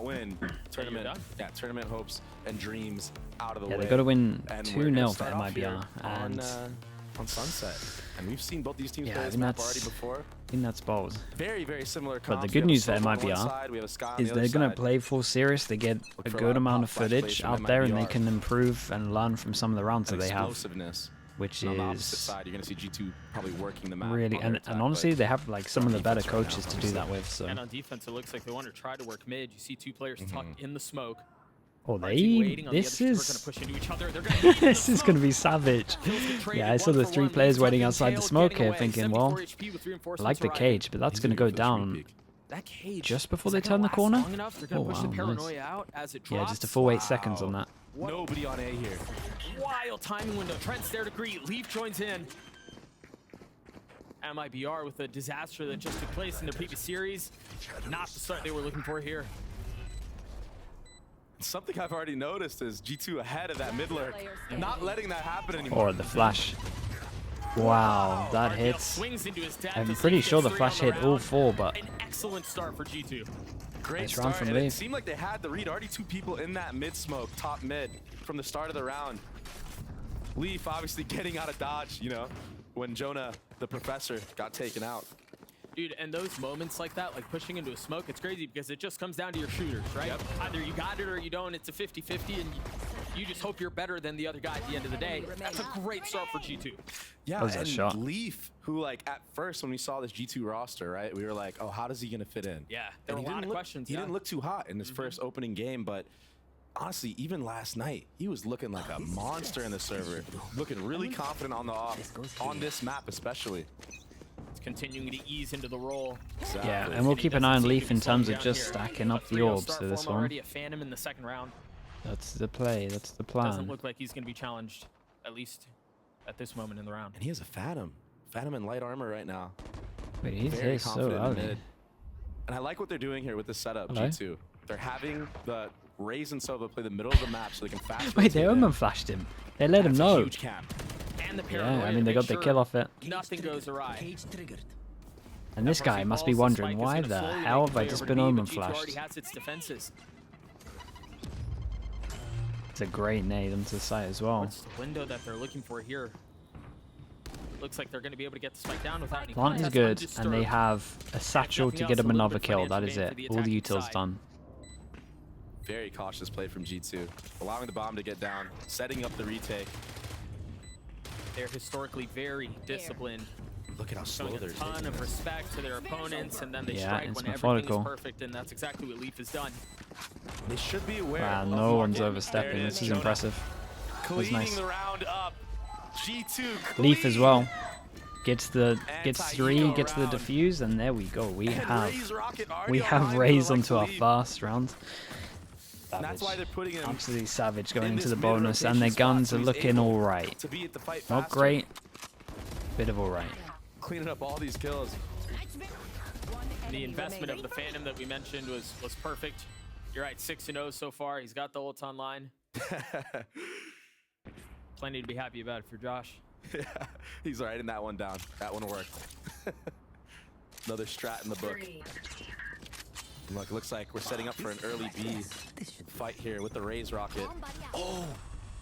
win, tournament hopes and dreams out of the way. Yeah, they've got to win And 2-0 for MiBR. And on Sunset. And we've seen both these teams yeah, play this map already before. I think that's bold. Very, very similar But comps. the good news for MiBR is they're going to play full series. They get a good amount of footage out there, and they can improve and learn from some of the rounds that they have. Which on the opposite is side, you're going to see G2 probably working the map really, and honestly, they have like some of the better coaches to do that with. So. And on defense, it looks like they want to try to work mid. You see two players tucked in the smoke. Oh, this is this is gonna be savage. Yeah, I saw the 3 players waiting outside the smoke here, thinking, well, I like the cage, but that's gonna go down just before they turn the corner. Oh wow, nice. Yeah, just a full 8 seconds on that. Nobody on A here. Wild timing window. Trent's there to greet. Leaf joins in. MiBR with a disaster that just took place in the previous series. Not the start they were looking for here. Something I've already noticed is G2 ahead of that mid lurk, not letting that happen anymore. Or the flash. Wow, that hits. I'm pretty sure the flash hit all 4, but an excellent start for G2. Great start, from and it seemed like they had the read. Already 2 people in that mid smoke, top mid, from the start of the round. Leaf obviously getting out of dodge, you know, when Jonah, the professor, got taken out. Dude, and those moments like that, like pushing into a smoke, it's crazy because it just comes down to your shooters, right? Yep. Either you got it or you don't. It's a 50-50, and you just hope you're better than the other guy at the end of the day. That's a great start for G2. Yeah, that was a shot. Leaf, who like at first when we saw this G2 roster, right, we were like, oh, how does he gonna fit in? Yeah, there were a lot of questions. He didn't look too hot in his first opening game, but honestly, even last night, he was looking like a monster in the server, looking really confident on the off, on this map especially. Continuing to ease into the role. Exactly. Yeah, and we'll keep an eye on Leaf in terms of just stacking up the orbs to this one. Already a Phantom in the second round. That's the play. That's the plan. Doesn't look like he's going to be challenged, at least at this moment in the round. And he has a Phantom in light armor right now. Wait, he's so early. And I like what they're doing here with this setup. G2. They're having the Raze and Sova play the middle of the map so they can fast. Wait, they Omen flashed him. They let him know. Huge camp. And the yeah, I mean, they got the kill off it. Nothing goes awry. And this guy must be wondering, why the hell have I just been Omen flashed? It's a great nade onto the site as well. What's the window that they're looking for here? Looks like they're going to be able to get the spike down without any plant is good, and they have a satchel to get him another kill. That is it. All the util's done. Very cautious play from G2, allowing the bomb to get down, setting up the retake. They're historically very disciplined. Look at how slow they're taking. A ton of respect to their opponents, and then they strike when methodical. everything is perfect, and that's exactly what Leaf has done. They should be aware. Wow, no one's overstepping. This is impressive. That's nice. The round up. G2 Leaf as well. Gets 3, gets the defuse, and there we go. We have Raze onto our fast round. And that's why they're putting him absolutely savage going into the bonus, and their guns are looking all right. Not great, bit of all right. Cleaning up all these kills. The investment of the Phantom that we mentioned was perfect. You're right, 6-0 so far. He's got the ult online. Plenty to be happy about for Josh. Yeah, he's writing that one down. That one worked. Another strat in the book. Look, looks like we're setting up for an early B fight here with the Raze rocket. Oh,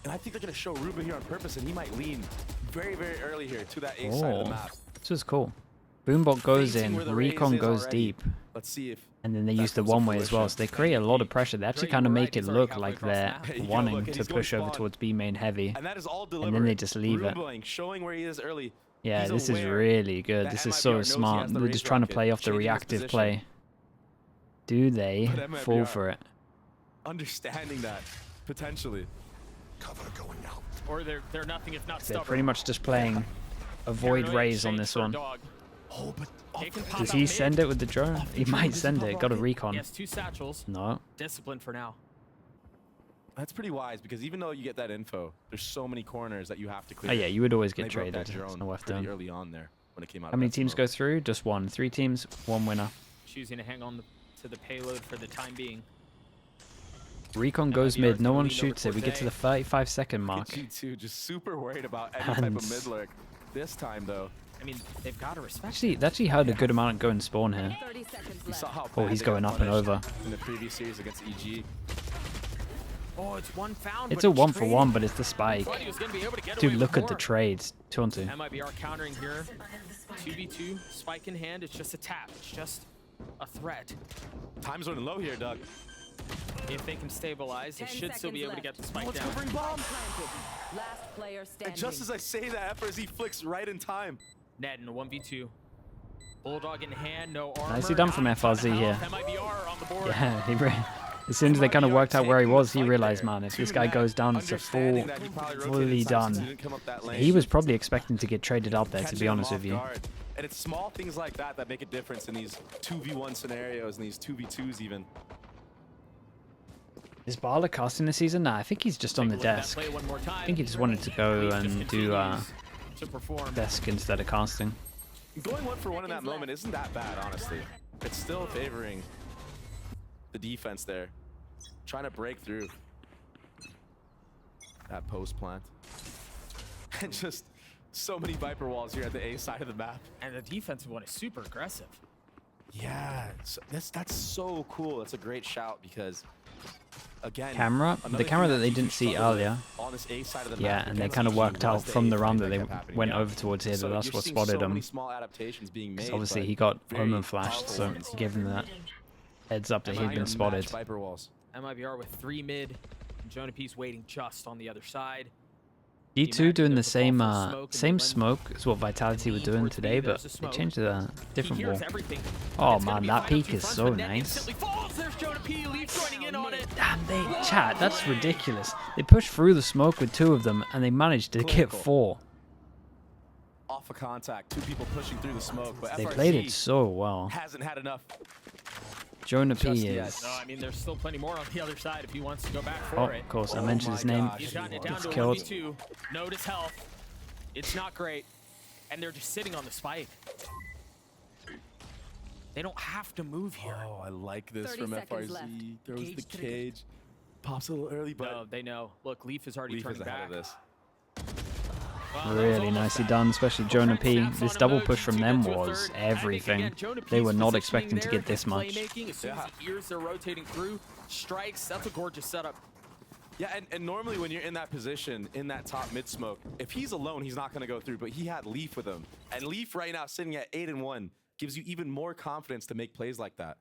and I think they're going to show Ruba here on purpose, and he might lean very, very early here to that A side of the map. This was cool. Boombot goes in, Recon goes deep. Let's see if. And then they use the one-way as well, so they create a lot of pressure. They actually kind of make it look like they're wanting to push over towards B main heavy. And then they just leave it. Showing where he is early. Yeah, this is really good. This is so smart. They're just trying to play off the reactive play. Do they fall for it? Understanding that, potentially. Cover going out. Or they're nothing if not stubborn. They're pretty much just playing avoid Raze on this one. Oh, but does he send it with the drone? He might send it. Got a recon. Yes, 2 satchels. No. Discipline for now. That's pretty wise, because even though you get that info, there's so many corners that you have to clear. Oh yeah, you would always get traded. No pretty early on there when it came out. How many teams go through? Just 1. 3 teams, 1 winner. Choosing to hang on to the payload for the time being. Recon goes mid. No one shoots it. We get to the 35-second mark. G2 just super worried about any type of mid lurk. This time though, I mean, they've got to respect. Actually, they actually had a good amount going spawn here. We saw how Oh, bad he's they going got up and punished over. in the previous series against EG. Oh, it's one found. It's but a 1 for traded. 1, but it's the spike. Thought he was gonna be able to get Dude, away look with at the more. trades. 2-on-2. MiBR countering here. 2v2, spike in hand. It's just a tap. It's just a threat. Time's running low here, Doug. If they can stabilize, they should still be able to get the spike Let's down. go bring bomb. Last player standing. And just as I say that, FRZ flicks right in time. Ned in a 1v2. Bulldog in hand, no armor. Nicely done from not a ton of FRZ here. health. MiBR on the board. Yeah, as soon as they kind of worked out where he was, he realized, man, if this guy goes down, it's a fully done. He was probably expecting to get traded out there, to be honest with you. And it's small things like that that make a difference in these 2v1 scenarios and these 2v2s even. Is Barla casting this season? Nah, I think he's just on the Take a look at that desk. play one more time. I think he just wanted to go Leaf just and do continues to perform. desk instead of casting. Going 1 for 1 in that moment isn't that bad, honestly. It's still favoring the defense there. Trying to break through that post plant. And just so many Viper walls here at the A side of the map. And the defensive one is super aggressive. Yeah, that's so cool. That's a great shout because, again, Camera? The camera that they didn't see earlier. on this A side of the Yeah, map and they against kind of EG worked out was the from A the round fight that they kept happening. went Yeah. over towards here, So that that's you're what seeing spotted so him. many small adaptations being made, Obviously, but he got very omen flashed, powerful so ones. he gave him that heads up that he'd been Unmatched spotted. Viper walls. MiBR with 3 mid. And Jonah P's waiting just on the other side. G2 doing the same smoke same smoke as what Vitality were doing today, but they changed the different wall. Oh man, that peak is so nice. Damn, chat, that's ridiculous. They pushed through the smoke with 2 of them, and they managed to get Clinical. 4. Off of contact, 2 people pushing through the smoke, but They FRZ played it so well. hasn't had enough. Jonah P Just yet. is. No, I mean, there's still plenty more on the other side if he wants to go back for Oh, it. of course, I Oh mentioned my his name. gosh. He's gotten it down Gets to a killed. 1v2. Notice health. It's not great. And they're just sitting on the spike. They don't have to move here. Oh, I like this 30 from seconds FRZ. left. There was the Cage triggered. cage. Pops a little early, but No, they know. Look, Leaf is already Leaf turning is ahead back. of this. Well, that was Really almost nicely that. done, especially Jonah P. Snaps This on double him, push from G2 them get to a was third. I think, everything. again, Jonah They P's were not positioning expecting to there, get this his much. playmaking, as soon as he hears they're rotating through, strikes. That's a gorgeous setup. Yeah, and normally when you're in that position, in that top mid smoke, if he's alone, he's not going to go through, but he had Leaf with him. And Leaf right now sitting at 8-1 gives you even more confidence to make plays like that.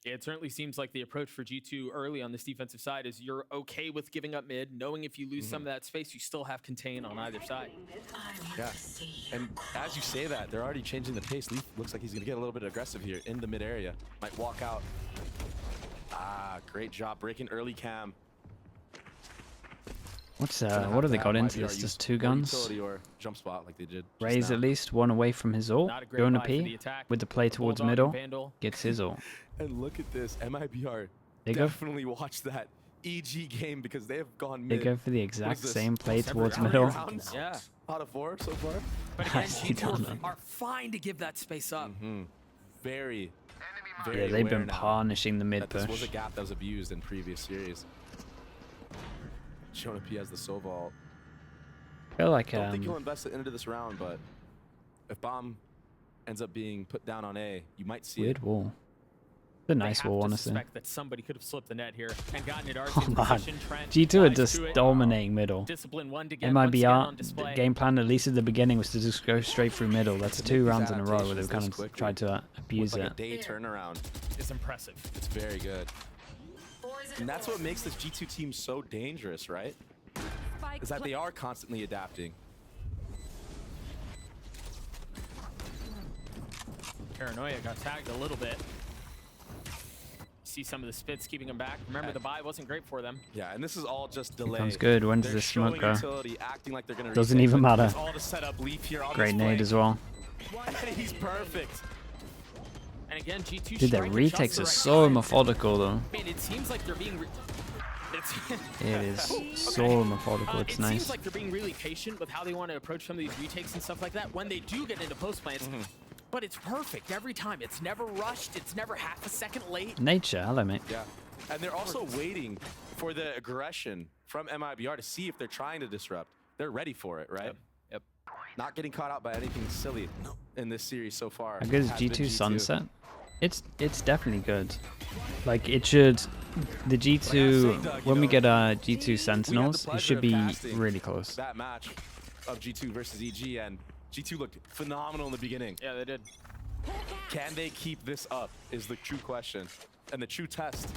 Yeah, it certainly seems like the approach for G2 early on this defensive side is you're okay with giving up mid, knowing if you lose some of that space, you still have contain on either side. Yeah, and as you say that, they're already changing the pace. Leaf looks like he's going to get a little bit aggressive here in the mid area. Might walk out. Ah, great job breaking early cam. What's Gonna have what have to they got have into MiBR this? use Just 2 more guns? utility or jump spot like they did just Raise now. at least 1 away from his ult. Not a great Jonah buy for the P attack. with the play towards Bulldog middle and Vandal. gets his ult. And look at this, MiBR. They go, Definitely watch that EG game because they have gone they mid. go for the exact this? same play Almost every towards round. middle. Rounds Yeah. out of 4 so far. But again, Nicely done, man. G2 are fine to give that space up. Very Yeah, they've aware been now punishing the mid that this was push. a gap that was abused in previous series. Jonah P has the Soval. I feel like Don't think he'll invest it into this round, but if bomb ends up being put down on A, you might see weird it. wall. It's a They nice have wall, to honestly. suspect that somebody could have slipped the net here and gotten it Oh RC in man, position. Trent G2 are flies just to it. dominating middle. Discipline 1 to get once again on MiBR, display. the game plan at least at the beginning was to just go straight through middle. That's To 2 make these rounds in a row where they've adaptations kind this of quickly tried to abuse With like it. a day turnaround. It's impressive. It's very good. And that's what makes this G2 team so dangerous, right? Is that they are constantly adapting. Paranoia got tagged a little bit. See some of the spits keeping them back. Remember, the buy wasn't great for them. Yeah, and this is all just delay. Sounds good. When does They're this smoke showing go? utility, acting like they're gonna Doesn't retake, even but matter. it's all to set up Leaf here on Great this nade flank. as well. And he's perfect. And again, G2 Dude, their striking retakes just are the right so time. methodical though. Man, it seems like they're being... It is so methodical. It's it nice. seems like they're being really patient with how they want to approach some of these retakes and stuff like that when they do get into post plants. But it's perfect every time. It's never rushed. It's never half a second late. Nature, hello mate. Yeah. And they're also waiting for the aggression from MiBR to see if they're trying to disrupt. They're ready for it, right? Yep. not getting caught out by anything silly in this series so far. How good is has been G2 Sunset? It's definitely good. Like it should, the G2 when we get G2 Sentinels, it should be really close. That match of G2 versus EG, and G2 looked phenomenal in the beginning. Yeah, they did. Can they keep this up is the true question and the true test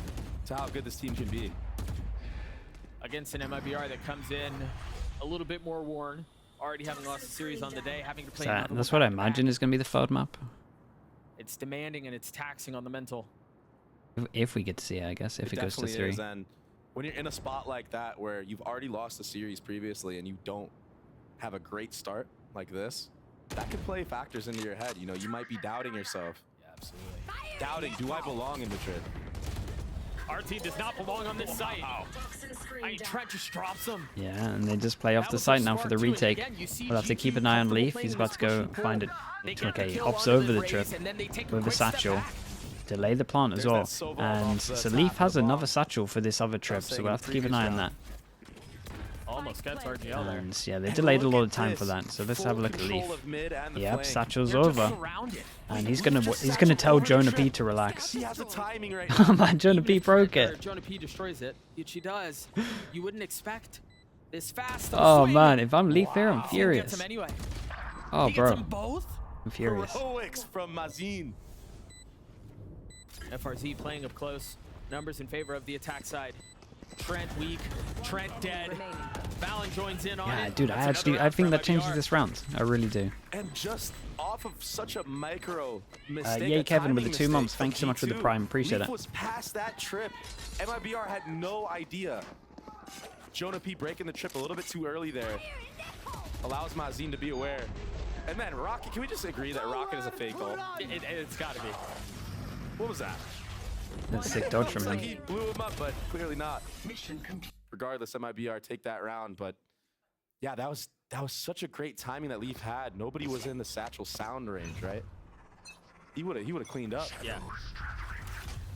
to how good this team can be. Against an MiBR that comes in a little bit more worn, already having lost a series on the day, having to play. That's what I imagine is going to be the third map. It's demanding and it's taxing on the mental. If we get to see it, I guess, if it goes to 3. Is, and when you're in a spot like that where you've already lost a series previously and you don't have a great start like this, that could play factors into your head. You know, you might be doubting yourself. Yeah, absolutely. Doubting, do I belong in Madrid? Our team does not belong on this site. I mean, Trent just drops him. Yeah, and they just play off the site now for the retake. We'll have to keep an eye on Leaf. He's about to go find it. Okay, he hops over the trip with the satchel. Delay the plant as well. And so Leaf has another satchel for this other trip, so we'll have to keep an eye on that. Almost gets RGL there. And yeah, they delayed a lot of time for that. So let's have a look at Leaf. Yep, satchel's over. And he's gonna tell Jonah P to relax. He has the timing right now. Man, Jonah P broke it. Jonah P destroys it, yet she does. You wouldn't expect this fast. Oh man, if I'm Leaf here, I'm furious. Oh bro, I'm furious. Heroics from Mazin. FRZ playing up close. Numbers in favor of the attack side. Trent weak. Trent dead. Valen joins in on Yeah, it. dude, I think that changes this round. I really do. And just off of such a micro mistake. Yay, Kevin, with the 2 timing months. mistake Thank you so much for the Prime. Appreciate Leaf it. was past that trip. MiBR had no idea. Jonah P breaking the trip a little bit too early there. Allows Mazin to be aware. And then Rocket, can we just agree that Rocket is a fake goal? It's got to be. What was that? That's a sick dodge from Like him. he blew him up, but clearly not. Regardless, MiBR take that round, but yeah, that was such a great timing that Leaf had. Nobody was in the satchel sound range, right? He would have cleaned up. Yeah.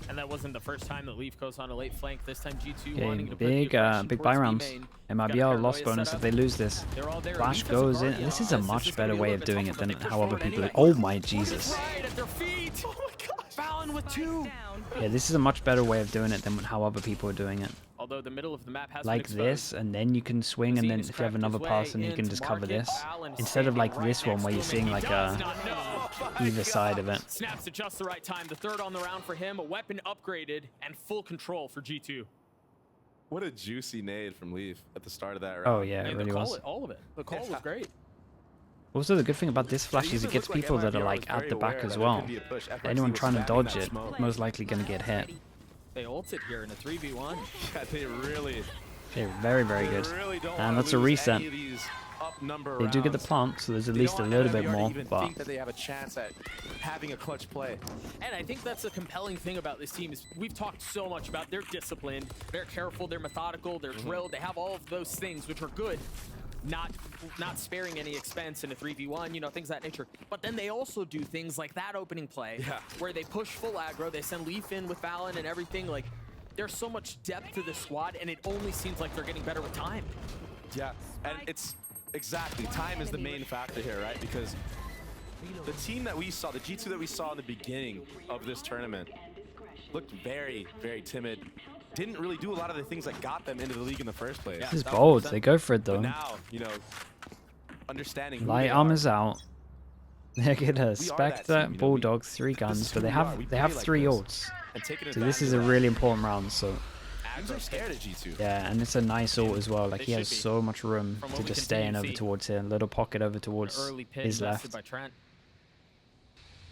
And that wasn't the first time that Leaf goes on a late flank. This time G2 Okay, wanting to big buy round. MiBR lost bonus if they lose this. Flash goes in. This is a much better way of doing it than how other people do. Oh my Jesus. Right at their feet. Oh my gosh. Valen with 2. Yeah, this is a much better way of doing it than how other people are doing it. Although the middle of the map has Like this, and then you can swing, and then if you have another person, you can just cover this. Instead of like this one where you're seeing like either side of it. Snaps at just the right time. The third on the round for him. A weapon upgraded and full control for G2. What a juicy nade from Leaf at the start of that round. Oh yeah, it really was. All of it. The call was great. Also, the good thing about this flash is it gets people that are like at the back as well. Anyone trying to dodge it, most likely going to get hit. They ulted here in a 3v1. Yeah, they really. They're very, very good. And that's a reset. They do get the plant, so there's at least a little bit more. But think that they have a chance at having a clutch play. And I think that's the compelling thing about this team is we've talked so much about they're disciplined, they're careful, they're methodical, they're drilled, they have all of those things which are good. Not sparing any expense in a 3v1, you know, things of that nature. But then they also do things like that opening play where they push full aggro, they send Leaf in with Valen and everything. Like, there's so much depth to this squad, and it only seems like they're getting better with time. Yeah, and it's exactly, time is the main factor here, right? Because the team that we saw, the G2 that we saw in the beginning of this tournament, looked very, very timid. Didn't really do a lot of the things that got them into the league in the first place. this is bold. They go for it though. But now, you know, understanding Light armor's out. They're gonna Spectre, Bulldogs, 3 guns, but they have 3 ults. So this is a really important round. So scared of G2. yeah, and it's a nice ult as well. Like he has so much room to just stay in over towards here, little pocket over towards his left. By Trent.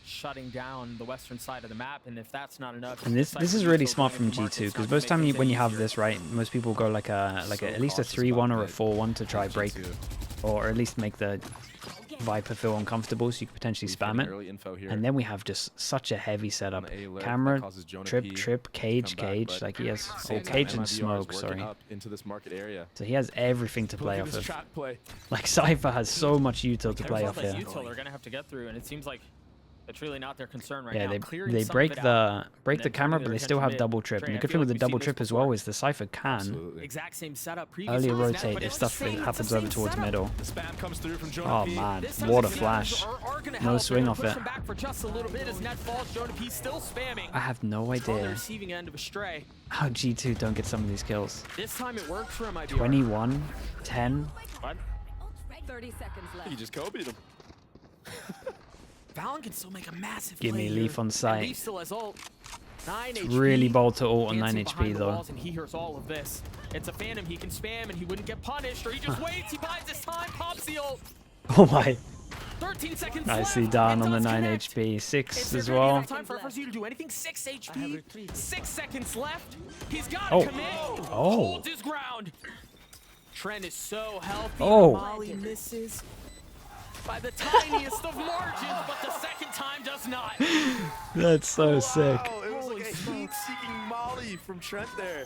Shutting down the western side of the map, and if that's not enough, And this is really smart from G2 because most time when you have this right, most people go like at least a 3-1 or a 4-1 to try break, or at least make the Viper feel uncomfortable so you could potentially spam it. And then we have just such a heavy setup. Camera, trip, cage. Like he has cage and smoke. Sorry. So he has everything to play off of. Like Cypher has so much util to play off here. Util they're gonna have to get through, and it seems like It's really not their concern right Yeah, now. they Clearing some break of it out, the and then camera, turning but their they still attention have mid. double trip. Trey, And the I good feel thing with like the we've double seen trip this as well before. is the Cypher can Absolutely. Exact same setup. Previously early it was net, rotate but if it's stuff the same- happens it's the over same towards setup. middle. The spam comes through from Jonah Oh P. man, This time what a the flash. are gonna No help. swing They're off gonna it. push him back for just a little bit as net falls. Jonah P still spamming I have no on the idea receiving end of a stray. how G2 don't get some of these kills. This time it works for MiBR. 21, 10. What? 30 seconds left. You just Kobe'd him. Valen can still make a massive Give play me Leaf here. on And sight. Leaf still has ult. 9 It's HP. really bold to ult on 9 Dancing HP behind the though. walls, and he hears all of this. It's a Phantom. He can spam and he wouldn't get punished, or he just waits. He buys his time, pops the ult. Oh my. 13 seconds Nicely left. done It on the does 9 connect. HP. Is 6 there as gonna be well. enough time for FRZ to do anything? 6 HP. 6 seconds left. He's got Oh. to commit. Oh. Holds his ground. Trent is so healthy. Oh. Molly misses by the tiniest of margins, but the second time does not. That's so sick. Wow, it was Holy like a smokes. heat-seeking molly from Trent there.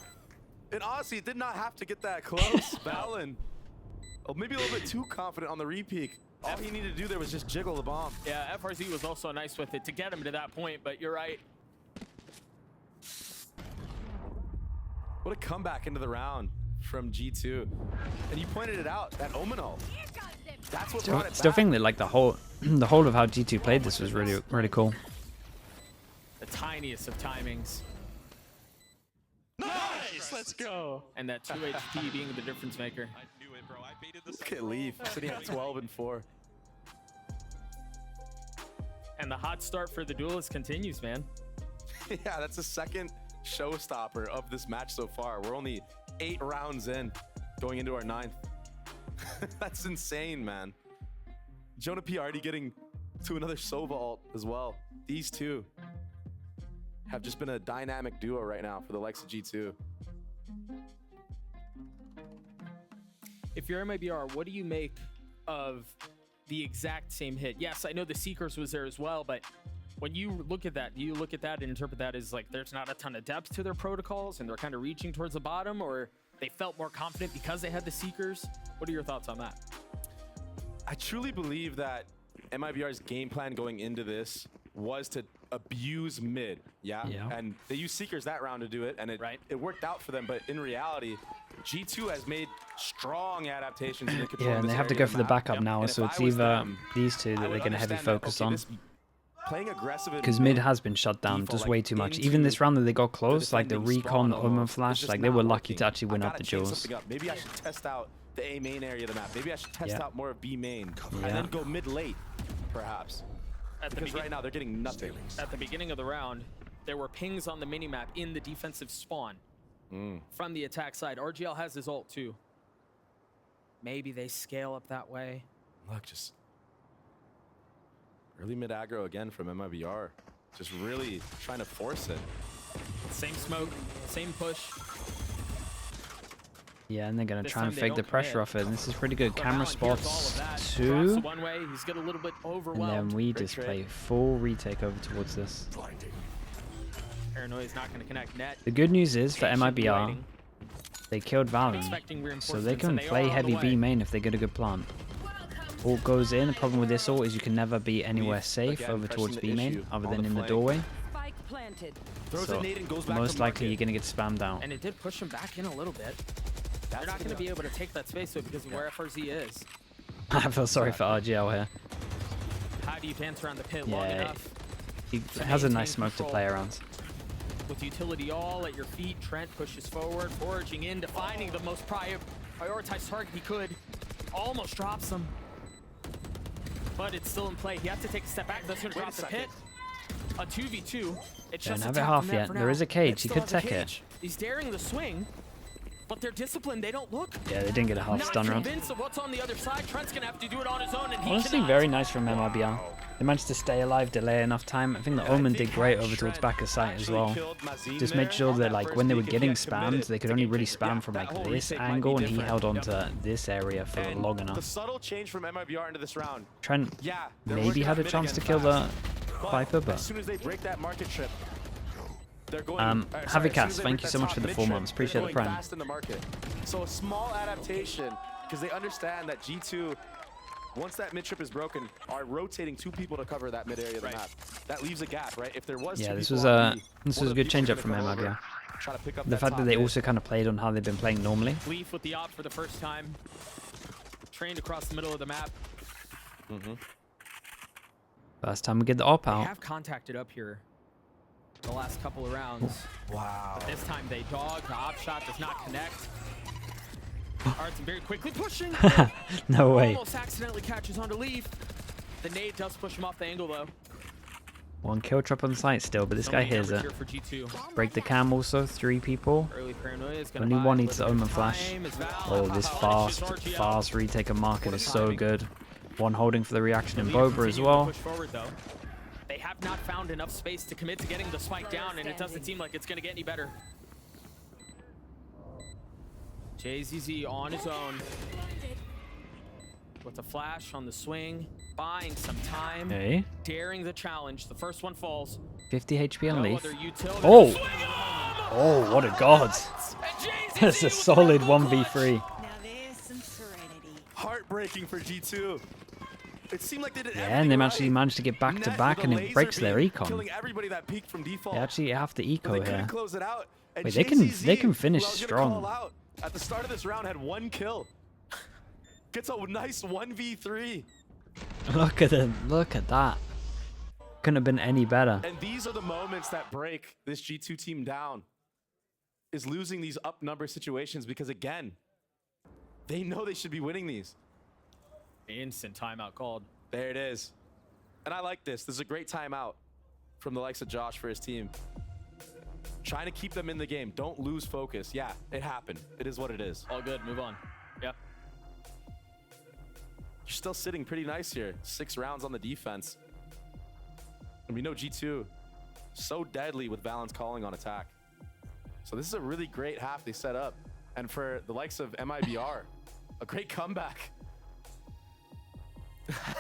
And honestly, it did not have to get that close. Valen, maybe a little bit too confident on the repeak. All he needed to do there was just jiggle the bomb. Yeah, FRZ was also nice with it to get him to that point, but you're right. What a comeback into the round from G2. And you pointed it out, that Omen ult. That's what brought it Still back. think that like the whole of how G2 played this was really cool. The tiniest of timings. Nice, let's go. And that 2 HP being the difference maker. I knew it, bro. I baited the Look at Leaf sitting at 12 and 4. And the hot start for the duelist continues, man. Yeah, that's the second showstopper of this match so far. We're only 8 rounds in, going into our 9th. That's insane, man. Jonah P already getting to another Sova ult as well. These two have just been a dynamic duo right now for the likes of G2. If you're MiBR, what do you make of the exact same hit? Yes, I know the Seekers was there as well, but when you look at that, do you look at that and interpret that as like there's not a ton of depth to their protocols and they're kind of reaching towards the bottom, or they felt more confident because they had the Seekers? What are your thoughts on that? I truly believe that MiBR's game plan going into this was to abuse mid, yeah? And they used Seekers that round to do it, and it worked out for them, but in reality, G2 has made strong adaptations in controlling Yeah, and they this have to area go of for the the map. backup now, And so if it's I was either them, these two I that would they're going to heavy understand that, focus okay, on. this playing aggressive Because mid has been shut down default, just like, way too much. into Even this round that they got the close, like the defending recon, the spawn Omen almost, it's flash, just like they not were lucky working. to actually win I up the gotta change duels. something up. Maybe I should test out the A main area of the map. Maybe I should test Yeah. out more of B main Yeah. and then go mid late, perhaps. At the, Because right now they're getting nothing. at the beginning of the round, there were pings on the minimap in the defensive spawn from the attack side. RGL has his ult too. Maybe they scale up that way. Look, just early mid aggro again from MiBR. Just really trying to force it. Same smoke, same push. Yeah, and they're going to This try and time they fake the don't pressure commit. off it. And this is pretty good. But Camera Valen hears all of spots that. Drops 2. it one way, he's getting a little bit And overwhelmed. then we Great just trade. play full retake over towards this. Paranoia is not going to connect net. The good news is for Patient MiBR, waiting, they killed Valen. expecting So reinforcements, they can and they play are on the heavy way. B main if they get a good plant. Ult goes in. The problem with this ult is you can never be anywhere Leaf, safe again, over pressing towards the B main issue other on than the in the flank. doorway. Spike planted. Throws So a nade and goes back most to likely market. you're going to get spammed out. And it did push him back in a little bit. They're not going to be able to take that space though because of where FRZ is. I feel sorry for RGL here. How do you dance around the pit long Yeah, enough? He to has a maintain nice smoke to control? play around. With utility all at your feet, Trent pushes forward, foraging in, finding the most prioritized target he could. Almost drops him. But it's still in play. He has to take a step back. That's going to Wait drop a the second. pit. A 2v2. It's Don't just have a it tap half from net yet. for There now. is a cage. It He still could has a tech it. cage. He's daring the swing, but they're disciplined. They don't look. Yeah, they didn't get a half Not stun round. convinced of what's on the other side. Trent's gonna have to do it on his own, and he Honestly, cannot. very nice from MiBR. They managed to stay alive, delay enough time. I think the Omen did great over towards back of site as well. Just made sure that like when they were getting spammed, they could only really spam from like this angle, and he held on to this area for long The enough. subtle change from MiBR into this round. Trent Yeah, they're maybe working had a mid chance again to kill the fast. Viper, As but soon as they break that market trip, they're going. Have a sorry, as soon cast. as they Thank break you that so much top for the mid 4 trip, months. they're Appreciate the going prime. fast in the market. So a small adaptation because they understand that G2 once that mid trip is broken, are rotating 2 people to cover that mid area of the map. That leaves a gap, right? If there was Yeah, 2 this people was on a B, this one was a of the good people change up gonna from come over, MiBR. try to pick up The that fact that top they mid. also kind of played on how they've been playing normally. Leaf with the op for the first time. Trained across the middle of the map. First time we get the op They out. have contacted up here the last couple of rounds. Wow. But this time they dog. The op shot does not connect. Artson very quickly pushing. No way. Almost accidentally catches onto Leaf. The nade does push him off the angle though. 1 kill trap on site still, but this guy hears it. Here for G2. Break the cam also, 3 people. Early paranoia is gonna Only buy one a needs the little bit omen of flash. time as Val- Oh, this fast retake of market is so good. 1 holding for the reaction in Leaf Boba as continuing to well. push forward, though. They have not found enough space to commit to getting the spike down, and it doesn't seem like it's going to get any better. JZZ on his own. With a flash on the swing, buying some time, Okay. daring the challenge. The first one falls. 50 HP on No Leaf. other utility. Oh! Oh, what a god. And That's a solid 1v3. Now there's some serenity. Heartbreaking for G2. It seemed like they did Yeah, everything and they right. actually managed to get back to Net back, with and a it laser breaks their beam, econ. killing everybody that peaked from default. They actually have the But eco they here. couldn't close it out. And Wait, they JZZ, can finish who I was gonna strong. call out, at the start of this round had 1 kill. Gets a nice 1v3. Look at that. Couldn't have been any better. And these are the moments that break this G2 team down. Is losing these up number situations because again, they know they should be winning these. Instant timeout called. There it is. And I like this. This is a great timeout from the likes of Josh for his team. Trying to keep them in the game. Don't lose focus. Yeah, it happened. It is what it is. All good, move on. Yep. You're still sitting pretty nice here. 6 rounds on the defense. And we know G2 so deadly with Valens calling on attack. So this is a really great half they set up. And for the likes of MiBR, a great comeback.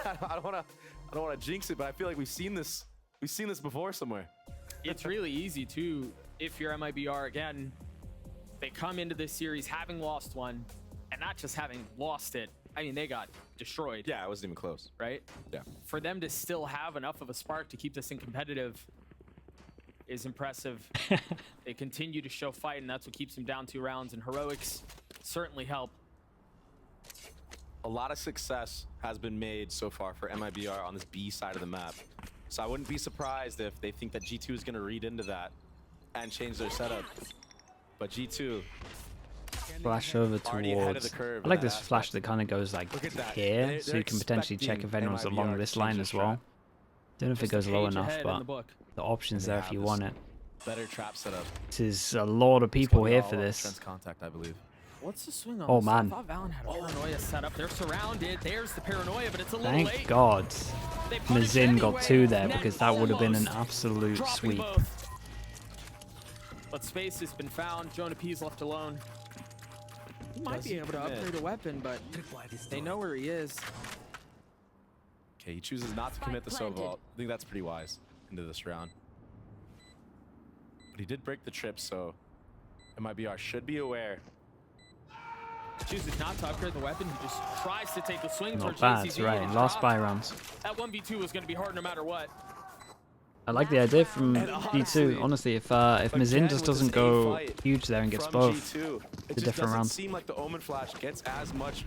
I don't want to jinx it, but I feel like we've seen this before somewhere. It's really easy too if you're MiBR again. They come into this series having lost one, and not just having lost it. I mean, they got destroyed. Yeah, it wasn't even close. Right? Yeah. For them to still have enough of a spark to keep this in competitive is impressive. They continue to show fight, and that's what keeps them down 2 rounds. And heroics certainly help. A lot of success has been made so far for MiBR on this B side of the map. So I wouldn't be surprised if they think that G2 is going to read into that and change their setup. But G2 Flash over already ahead of the towards. curve I like in this that flash aspect. that kind of goes like Look at that. here, so you can potentially check if expecting anyone's MiBR along to this change line their as well. Don't know if it goes low Page enough, ahead in but the book. the options They there if have you this want it. better trap setup. This is a lot of people here for this. Trent's contact, I believe. What's the swing on Oh, this? man. I thought Valen had a paranoia set up. They're surrounded. There's the paranoia, but it's a little Thank late. God They punish Mazin got anyway. 2 there, Net because that would have been an almost absolute dropping sweep. both. But space has been found. Jonah P's left alone. He might be able to upgrade a weapon, but they know where he is. Okay, he chooses not to commit the Spike Sovault. I think that's pretty wise into this round. But he did break the trip, so MiBR should be aware. Chooses not to upgrade the weapon. He just tries to take the swing Not towards bad, JCZ, right? and he's Last dropped. buy rounds. That 1v2 was going to be hard no matter what. I like the idea from And D2. Honestly, if Mazin Again, just with this doesn't A go fight huge there and gets from both, G2, it the just different doesn't rounds. seem like the Omen Flash gets as much.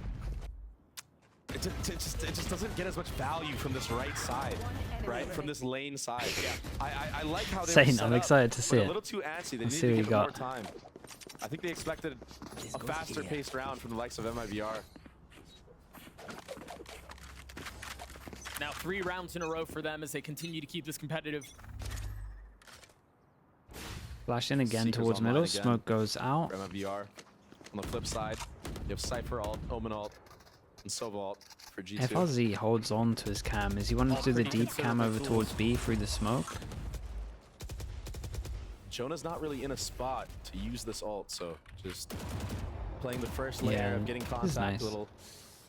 It just doesn't get as much value from this right side, right? From this lane side. Yeah. I like how they were Same, set I'm up, excited to see but it. A little too antsy. They Let's need see what to you give it more got. time. I think they expected a faster paced round from the likes of MiBR. Now 3 rounds in a row for them as they continue to keep this competitive. Flash in again Seeker's towards online middle. again. Smoke goes out. For MiBR. On the flip side, you have Cypher ult, Omen ult, and Sova ult for G2. If Ozzy holds on to his cam, is he wanting to do the pretty deep cam conservative over tools. towards B through the smoke? Jonah's not really in a spot to use this ult, so just playing the first layer Yeah, of getting this contact, is nice. little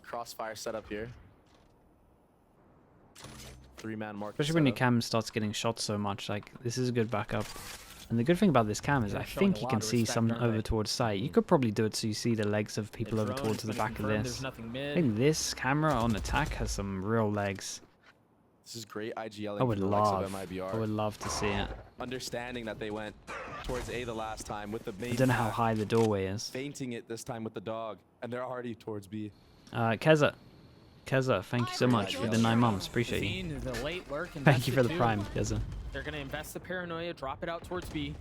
crossfire setup here. 3-man mark. Especially when your cam starts getting shot so much, like, this is a good backup. And the good thing about this cam is They're I showing think a you lot can of see respect, some aren't over they? towards site. You could probably do it so you see the legs of people over Drone towards is the gonna back of confirm this. There's nothing I mid. think this camera on attack has some real legs. This is great IGLing I would from the likes of love, MiBR. I would love to see it. Understanding that they went towards A the last time with the main I don't know how pack, high the doorway is. feinting it this time with the dog, and they're already towards B. Keza, thank you so much for the 9 months. Appreciate you. Seen the late lurk Thank you for the invested prime, too. Keza. They're gonna invest the paranoia, drop it out towards B.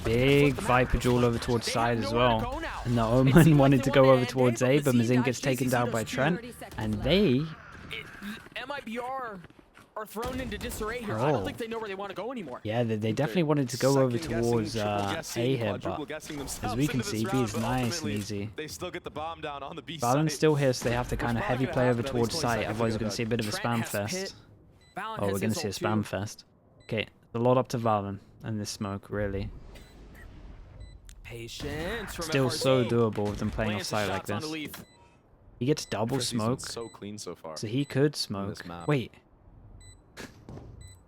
Big Viper duel over towards side as well. And the Omen wanted to go over towards A, but Mazin gets taken down by Trent. And they... MiBR are thrown into disarray here. I don't think they know where they want to go anymore. Yeah, they definitely wanted to go over towards A here, but as we can see, B is nice and easy. They still get the bomb down on the B Balin's side. still here, so they have to kind of heavy play over towards site, otherwise we're going to see a bit of a spam fest. Oh, we're going to see a spam fest. Okay, a lot up to Valen and this smoke, really. Patience from Still FRZ. so doable with them playing off Lances site like shots on this. the leaf. He gets double Chrissy's been smoke, so clean so far. so he could smoke. map. Wait,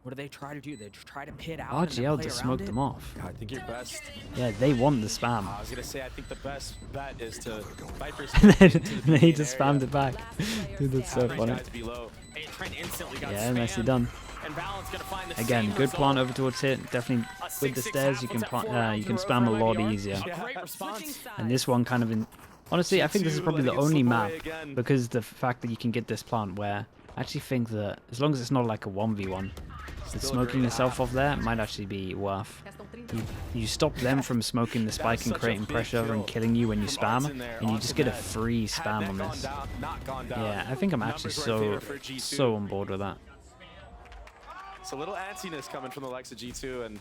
What do they try to do? They try to pit out. and then RGL play just around smoked it? them off. I think your best. Yeah, they want the spam. I was gonna say I think the best bet is to Viper's. And then he just spammed it back. Dude, that's so funny. Guys below. Hey, Trent instantly got Yeah, spammed. nicely done. And Valen's gonna find the Again, same good result. plant over towards hit. Definitely with the 6-6 stairs, you half, can what's that, 4 you can rounds in spam a row for lot MiBR? easier. A great response. And this one kind of in. Honestly, I think this is probably the only map again. because the fact that you can get this plant where I actually think that as long as it's not like a 1v1, that smoking yourself off there might actually be worth. You stop them from smoking the spike and creating pressure and killing you when you spam, and you just get a free spam on this. Yeah, I think I'm actually so on board with that. It's a little antsiness coming from the likes of G2 and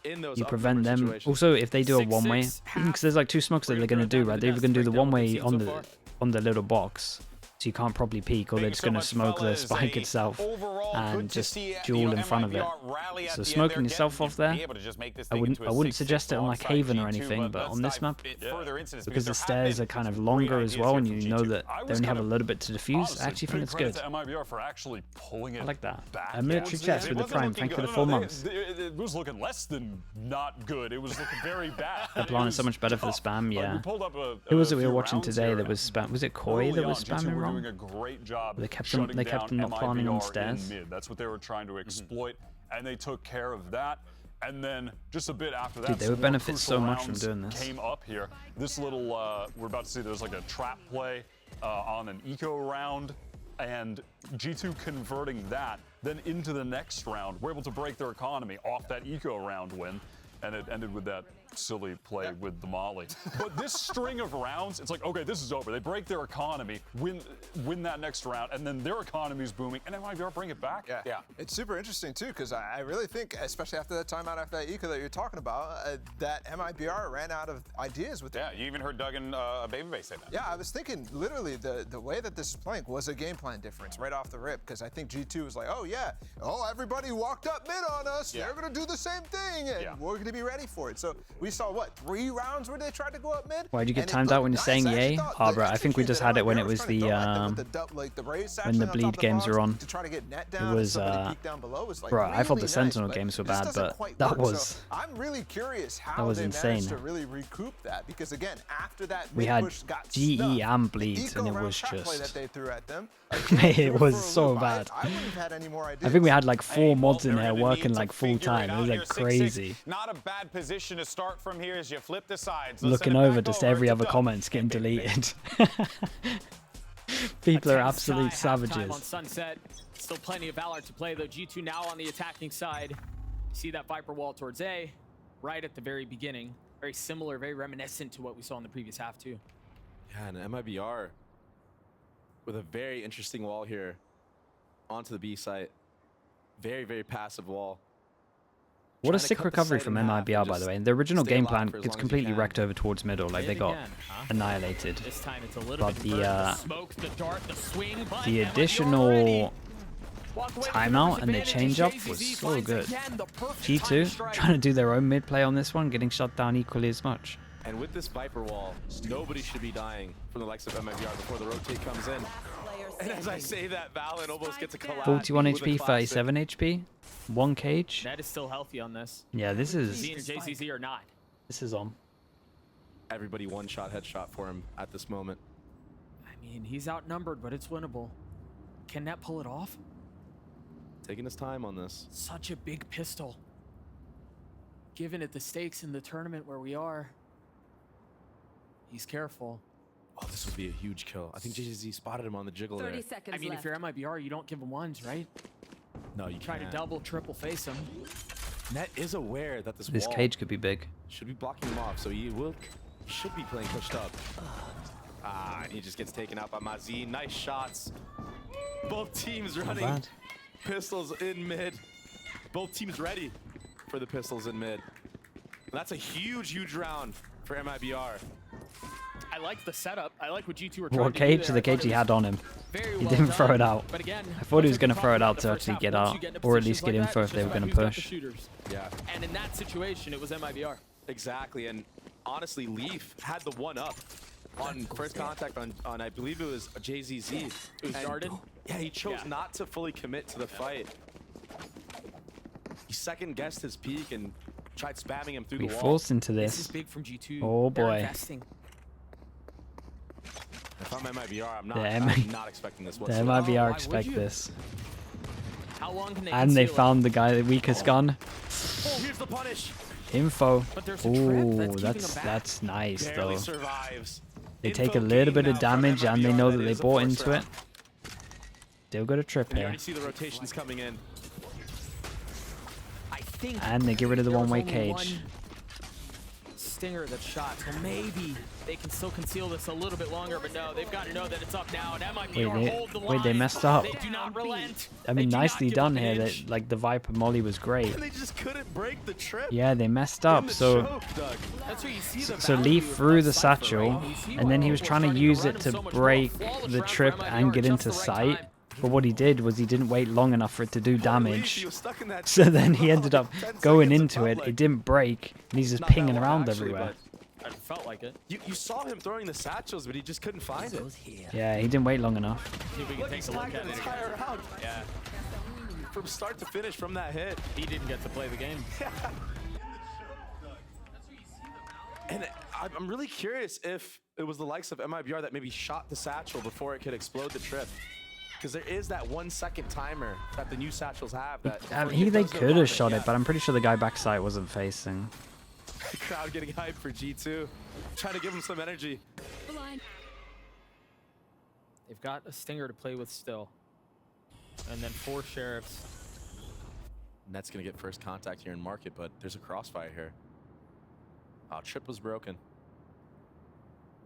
in those You up prevent number them. situations. Also, if they do a 6-6 one-way, because there's like 2 smokes that they're gonna do, right? They're either gonna do the one-way on the little box, so you can't properly peek, or they're just gonna smoke the spike itself and just duel in front of it. So smoking yourself off there, I wouldn't suggest it on like Haven or anything, but on this map, because the stairs are kind of longer as well, and you know that they only have a little bit to defuse, I actually think it's good. I like that. A military chest with the prime, thank you for the 4 months. It was looking less than not good. It was looking very bad. The plan is so much better for the spam, yeah. We pulled up Who was it we few were watching rounds today here. that was spam? Was it Koi Early that was on, G2 spamming were wrong? doing a great job They kept shutting them not down planning on MiBR stairs. in mid. That's what they were trying to exploit, and they took care of that. And then just a bit after that, Dude, they some would more benefit crucial so much from rounds doing this. Came up here. This little, we're about to see there's like a trap play on an eco round, and G2 converting that then into the next round. We're able to break their economy off that eco round win, and it ended with that silly play with the molly. But this string of rounds, it's like, okay, this is over. They break their economy, win that next round, and then their economy's booming, and then MiBR bring it back. Yeah. It's super interesting too, because I really think, especially after that timeout, after that eco that you're talking about, that MiBR ran out of ideas with Yeah, you even heard Duggan Babyface say that. Yeah, I was thinking literally the way that this is playing was a game plan difference right off the rip, because I think G2 was like, oh yeah, everybody walked up mid on us, they're gonna do the same thing, and we're gonna be ready for it. So we saw what, 3 rounds where they tried to go up mid? Why'd you get timed out when you're saying yay? Oh, bro, I think we just had it when it was the when the bleed games were on. It was bro, I thought the Sentinel games were bad, but that was I'm really curious how was they insane. managed to really recoup that, because again, after that We mid had push got GE stuck, and the bleeds, and eco it round was trap play just that they threw at them, mate, it was so bad. I wouldn't have had any more ideas. I think we had like 4 mods in They're here gonna working need to like full figure it time. It out was here. like 6-6, crazy. Not a bad position to start from here as you flip the sides. Let's Looking send it over, back just over every to other Doug. comment's getting deleted. People are absolute savages. On Sunset. Still plenty of Valor to play though. G2 now on the attacking side. See that Viper wall towards A, right at the very beginning. Very similar, very reminiscent to what we saw in the previous half too. Yeah, and MiBR with a very interesting wall here onto the B site. Very, very passive wall. What a Trying to sick cut the recovery site from in half MiBR, and by just the way. The original stay game alive plan for as gets long as you completely can. wrecked over towards middle. Like, they got annihilated. This time it's a little But bit the, converted. The smoke, the dart, the swing, but The MiBR additional already walk away with timeout the and the advantage. change up JZZ was so finds good. again the perfect time to G2 strike. trying to do their own mid play on this one, getting shut down equally as much. And with this Viper wall, nobody should be dying from the likes of MiBR before the rotate comes in. Player And as I say that, Valen almost gets a collapse. 41 with a HP, classic. 37 HP, 1 cage. That is still healthy on this. Yeah, this is Z and JCZ are not. on. Everybody one-shot headshot for him at this moment. I mean, he's outnumbered, but it's winnable. Can Net pull it off? Taking his time on this. Such a big pistol. Given it the stakes in the tournament where we are, he's careful. Oh, this would be a huge kill. I think JCZ spotted him on the jiggle 30 there. seconds I mean, left. if you're MiBR, you don't give him ones, right? No, you Try to can't. double, triple face him. Net is aware that this This wall cage could be big. should be blocking him off, so he should be playing pushed up. And he just gets taken out by Mazi. Nice shots. Both teams running bad. pistols in mid. Both teams ready for the pistols in mid. And that's a huge, huge round for MiBR. I like the setup. I like what G2 were trying What to cage do to there. the cage he had on him. Very He well didn't done. throw it out. But again, I thought he was like going to we throw it talked out about to the actually first get half, once out, you get into or at positions least get like that, info it's if they just were about going to who's got the push. shooters. Yeah, And in that situation, it was MiBR. exactly. And honestly, Leaf had the one up on first contact on I believe it was JZZ. It was guarded? Yeah, he chose Yeah. not to fully commit to the fight. He second guessed his peak and tried spamming him through We the wall. forced into This is this. big from G2. Oh, They're boy. investing. If I'm MiBR, I'm The not expecting this The whatsoever. why MiBR would expect you? this. How long can they And they conceal it? found the guy, the weakest gun. Oh, here's the punish. Info. But there's a trip Ooh, that's keeping him back. that's nice Barely though. survives. They take a Info little gain bit of now from damage and they MiBR. know that That they is a bought first into it. round. Still got a trip You here. already see the rotations coming in. I think And they get rid of the there was one-way only cage. one stinger that shot, so maybe they can still conceal this a little bit longer, but no, they've got to know that it's up now, and MiBR hold the line. Wait, they messed up. They do not relent. I They mean, do not nicely give done up an here. inch. That like the Viper Molly was great. And they just couldn't break the trip. Yeah, they messed in up. the So choke, Doug. That's where you see the so value Lee of threw the Cypher, satchel, right? You see and then why he was we're trying to starting use run it him to so much more. break Flawless the round for trip MiBR and get just into the right sight. time. But what he did was he didn't wait long enough for it to do Holy, he damage. was stuck in that So trip then for he ended up 10 going seconds into of it. public. It didn't break, and he's just Not that pinging long, around actually, everywhere. I felt like it. You saw him throwing the satchels, but he just couldn't find it. Yeah, he didn't wait long enough. See if we can Look, he take a look snagged at the it entire again. round Yeah, from start to finish from that hit. he didn't get to play the game. And I'm really curious if it was the likes of MiBR that maybe shot the satchel before it could explode the trip. Because there is that 1 second timer that the new satchels have. That They could have shot it, but I'm pretty sure the guy backside wasn't facing. The crowd getting hyped for G2, trying to give him some energy. Blind. They've got a stinger to play with still. And then 4 sheriffs. Net's gonna get first contact here in market, but there's a crossfire here. Oh, trip was broken.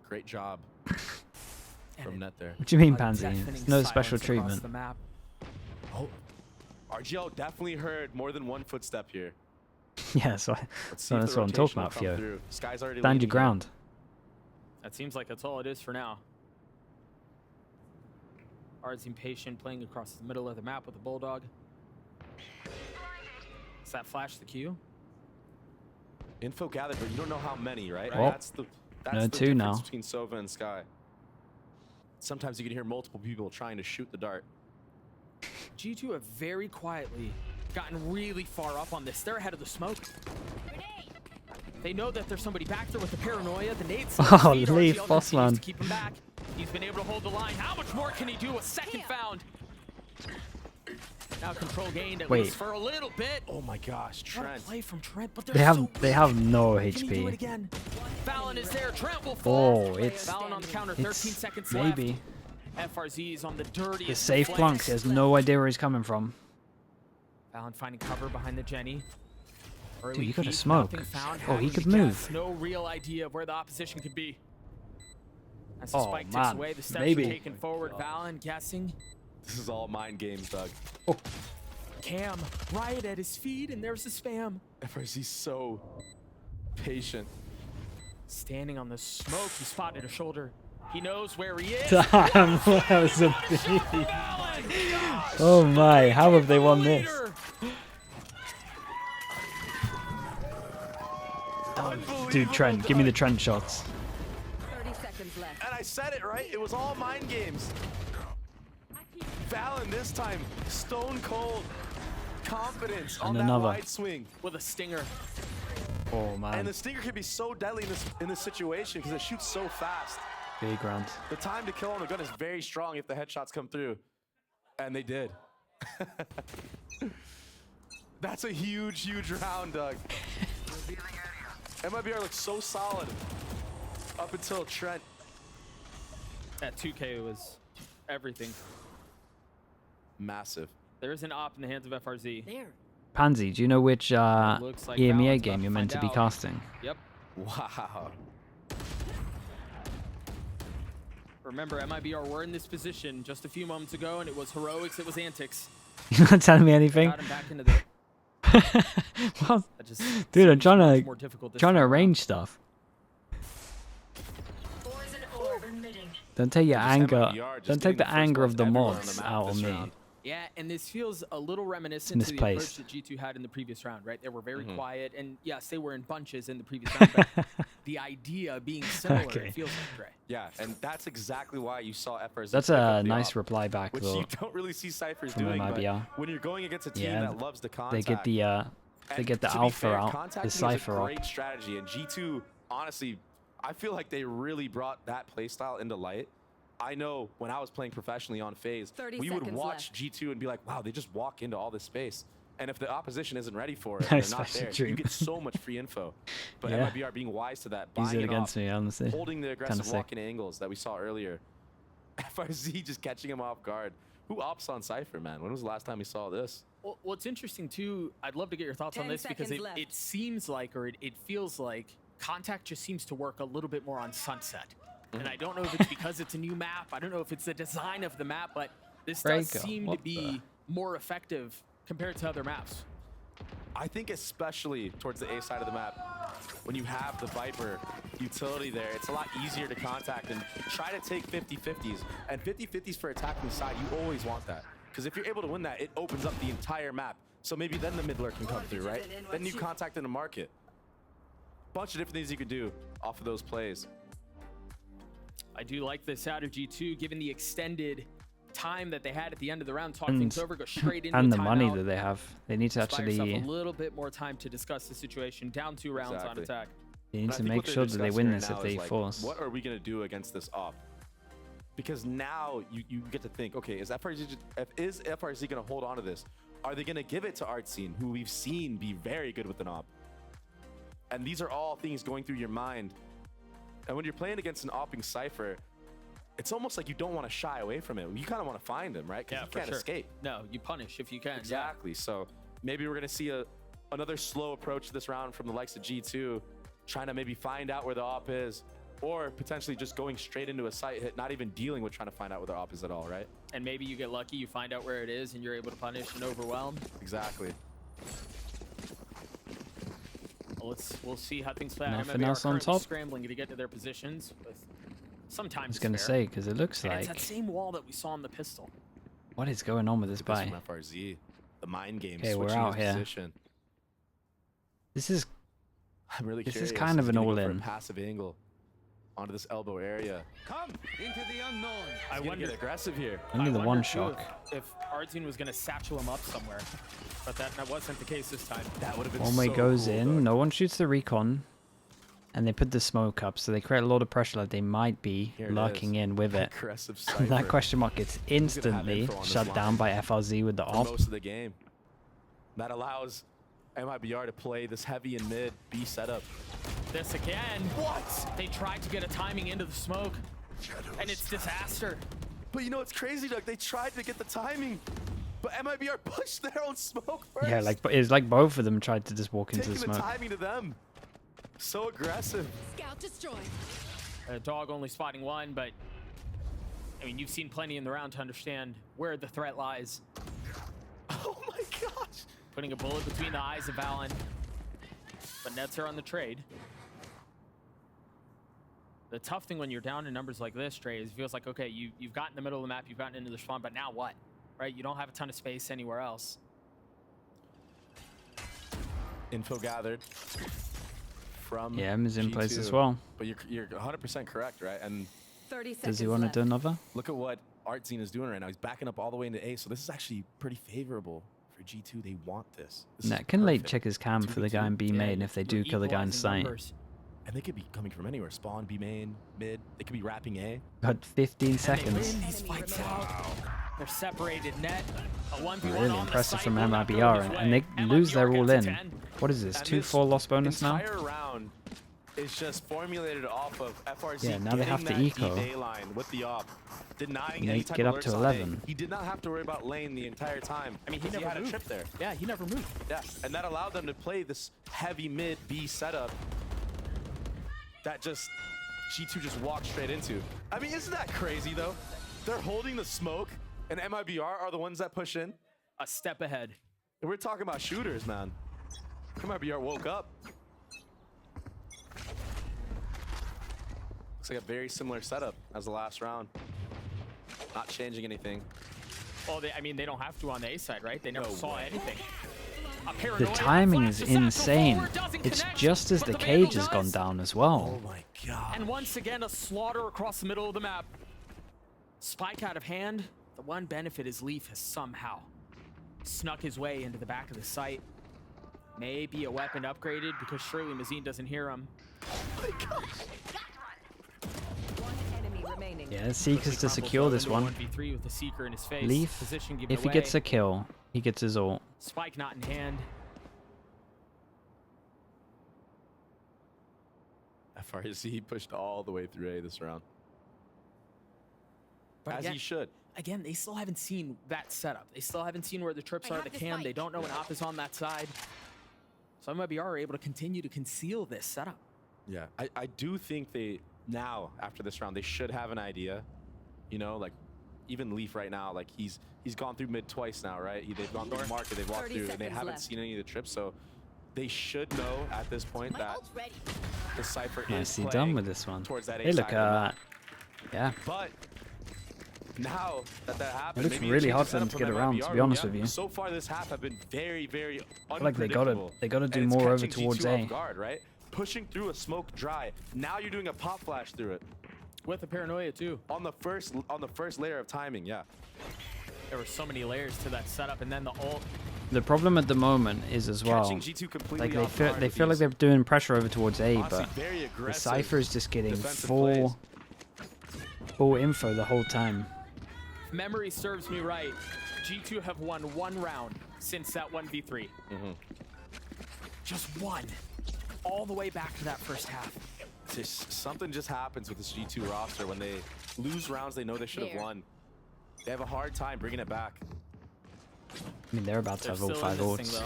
Great job from Net there. What do you mean, A Pansy? deafening It's no special silence across treatment. the map. Oh, RGL definitely heard more than one footstep here. Yeah, so Let's see if that's the what I'm talking rotation will about, come Theo. through. Sky's already Stand leading your ground. That seems like that's all it is for now. Ard's impatient, playing across the middle of the map with the Bulldog. Does that flash the queue? Info gathered, but you don't know how many, right? Oh. That's the No, 2 difference now. between Sova and Sky. Sometimes you can hear multiple people trying to shoot the dart. G2 have very quietly gotten really far up on this. They're ahead of the smoke. They know that there's somebody back there with the paranoia. The nades. Oh, Leaf, Bossman. To keep him back. He's been able to hold the line. How much more can he do? A second found. Now control gained at Wait. least for a little bit. Oh my gosh, What a Trent. play from Trent, but They they're have so they weak. have no Can he do it HP. again? Fallon is there. Trent will fall. Oh, it's Fallon on the counter. 13 it's seconds maybe left. FRZ is on the dirtiest. his safe of plunks. flanks. He has no idea where he's coming from. Fallon finding cover behind the Jenny. Early Dude, you gotta peek, smoke. nothing found, Oh, he having could to move. guess. No real idea of where the opposition could be. As the Oh, spike ticks man. away, the steps Maybe. are taken forward. Valen guessing. This is all mind games, Doug. Cam, Riot at his feet, and there's the spam. FRZ's so patient. Standing on the smoke, he spotted a shoulder. He knows where he is. Damn, that was a beat. Oh my, how have they won this? Dude, Trent, give me the Trent shots. 30 seconds left. And I said it, right? It was all mind games. Fallon this time, stone cold confidence And on that another. wide swing. With a stinger. Oh man, And the stinger can be so deadly in this situation because it shoots so fast. big round. The time to kill on the gun is very strong if the headshots come through. And they did. That's a huge, huge round, Doug. MiBR looks so solid up until Trent. That 2K was everything. Massive. There's an op in the hands of FRZ. There. Pansy, do you know which looks like Fallon's EMEA about game to you're meant to find be out. casting? Yep. Wow. Remember, MiBR were in this position just a few moments ago, and it was heroics, it was antics. You're not telling me anything? Got him back into the... Well, That just dude, I'm seems trying much to more difficult this trying to time around. arrange stuff. Don't take your Just anger. MiBR just Don't take getting the the first anger of blood the everywhere on mods the map out this on me. round. Yeah, and this feels a little reminiscent to the approach misplaced. that G2 had in the previous round, right? They were very quiet, and yes, they were in bunches in the previous round, but the idea being similar, Okay. it feels like Dre. Yeah, and that's exactly why you saw FRZ. That's pick a up the nice op, reply back which though. you don't really see Cyphers from doing. But MiBR. when you're going against a team Yeah, that loves the contact, They get the and get the to be alpha fair, out, contacting the is cipher a out. great strategy, and G2 honestly, I feel like they really brought that playstyle into light. I know when I was playing professionally on FaZe, 30 we would seconds watch left. G2 and be like, wow, they just walk into all this space. And if the opposition isn't ready for it, Nice they're not fashion there. dream. You get so much free info. But Yeah. MiBR being wise to that, Use buying it it against off, me, honestly. holding the Kinda aggressive sick. walk-in angles that we saw earlier. FRZ just catching him off guard. Who ops on Cypher, man? When was the last time we saw this? Well, what's interesting too, I'd love to get your thoughts on 10 this because seconds left. it seems like, or it feels like, Contact just seems to work a little bit more on Sunset. And I don't know if it's because it's a new map, I don't know if it's the design of the map, but this does Breaker, seem to what be more effective compared to other maps. I think especially towards the A side of the map, when you have the Viper utility there, it's a lot easier to contact and try to take 50-50s. And 50-50s for attacking the side, you always want that. Because if you're able to win that, it opens up the entire map. So maybe then the mid lurk can come through, right? Then you contact in the market. Bunch of different things you could do off of those plays. I do like this out of G2, given the extended time that they had at the end of the round, talk things over, go straight into And a the money timeout. that they have. They need to Just buy yourself actually a little bit more time to discuss the situation. Down 2 rounds on Exactly. attack. they And need I to think make what they're sure that they discussing win right this now if is, they like, force. What are we going to do against this op? Because now you get to think, okay, is FRZ going to hold on to this? Are they going to give it to Artscene, who we've seen be very good with an op? And these are all things going through your mind. And when you're playing against an opping Cypher, it's almost like you don't want to shy away from it. You kind of want to find him, right? Because you can't escape. No, you punish if you can. Exactly. So maybe we're going to see another slow approach to this round from the likes of G2, trying to maybe find out where the op is, or potentially just going straight into a site hit, not even dealing with trying to find out where the op is at all, right? And maybe you get lucky, you find out where it is, and you're able to punish and overwhelm. Exactly. Well, we'll see how things play out. Nothing MiBR else on currently top? scrambling to get to their positions with sometimes I was gonna spare. say because it looks And like it's that same wall that we saw in the pistol. what is going on with this This buy? from FRZ, the mind game, Okay, we're switching out his here. position. This is I'm really This is curious. kind of He's an gonna go for a all-in. passive angle onto this elbow area. Come into the unknown. I He's gonna wonder get aggressive here. only the wonder one too shock. If Artune was going to satchel him up somewhere, but that wasn't the case this time. That would have been One way so goes cool, in, Doug. no one shoots the recon, and they put the smoke up, so they create a lot of pressure like they might be Here it lurking is. in with it. Aggressive And that Cypher question mark gets instantly info on this shut down line by FRZ with the for op. most of the game. That allows MiBR to play this heavy and mid B setup. This again. What? They tried to get a timing into the smoke, and it's disaster. But you know what's crazy, Doug? They tried to get the timing, but MiBR pushed their own smoke first. Yeah, like it's like both of them tried to just walk into taking the the smoke. timing to them. So aggressive. Scout destroyed. Dog only spotting one, but I mean, you've seen plenty in the round to understand where the threat lies. Oh my gosh. Putting a bullet between the eyes of Valen. But Nets are on the trade. The tough thing when you're down in numbers like this, Trey, is it feels like, okay, you've gotten in the middle of the map, you've gotten into the spawn, but now what? Right? You don't have a ton of space anywhere else. Info gathered from Yeah, M is in place as G2. well. But you're 100% correct, right? And 30 seconds Does he want to left. do another? look at what Artzine is doing right now. He's backing up all the way into A, so this is actually pretty favorable for G2. They want this. Net can late check his cam for the guy in B main if they do kill the guy in sight. And they could be coming from anywhere. Spawn, B main, mid. They could be wrapping A. Got 15 seconds. They're separated. Net. A 1v1 Really impressive from MiBR, and they lose their all in. What is this? 2-4 loss bonus now? Entire round is just formulated off of FRZ. Yeah, now they have to eco. Line with the op, denying They any type get of up to lurks on 11. A. He did not have to worry about lane the entire time. I mean, he never had a trip there. Yeah, he never moved. Yeah, and that allowed them to play this heavy mid B setup that just G2 just walked straight into. I mean, isn't that crazy though? They're holding the smoke, and MiBR are the ones that push in. A step ahead. And we're talking about shooters, man. MiBR woke up. Looks like a very similar setup as the last round. Not changing anything. Well, I mean, they don't have to on the A side, right? They never saw anything. The timing is insane. It's just as the cage has gone down as well. Oh my god. And once again, a slaughter across the middle of the map. Spike out of hand. The one benefit is Leaf has somehow snuck his way into the back of the site. Maybe a weapon upgraded because surely Mazine doesn't hear him. Yeah, Seekers to secure this one. 1v3 with the Seeker in his face. Leaf, if he gets a kill, he gets his ult. Spike not in hand. FRZ pushed all the way through A this round. But as again, he should. Again, they still haven't seen that setup. They still haven't seen where the trips are, the cam. They don't know when op is on that side. So MiBR are able to continue to conceal this setup. Yeah, I do think they, now, after this round, they should have an idea. You know, like, even Leaf right now, like, he's gone through mid twice now, right? They've gone through the market, they've walked through, and they haven't seen any of the trips, so they should know at this point that the Cypher is Nicely playing done with this one. towards that A Hey, look, side. yeah. But now that happened, It looks maybe really changes hard the for them setup to get the around, MiBR, to be honest yeah. with you. So far this half have been very, very I feel like they gotta do and it's more over catching towards G2 A. off guard, right? Pushing through a smoke dry. Now you're doing a pop flash through it. With the paranoia too. On the first layer of timing, yeah. There were so many layers to that setup, and then the ult. The problem at the moment is as well, Catching G2 completely like off guard they with feel like these, they're doing pressure over towards A, honestly, but very the aggressive Cypher is just getting defensive full plays. info the whole time. If memory serves me right, G2 have won one round since that 1v3. Just one. All the way back to that first half. Something just happens with this G2 roster when they lose rounds they know they should have won. They have a hard time bringing it back. I mean, they're about to have all 5 ults.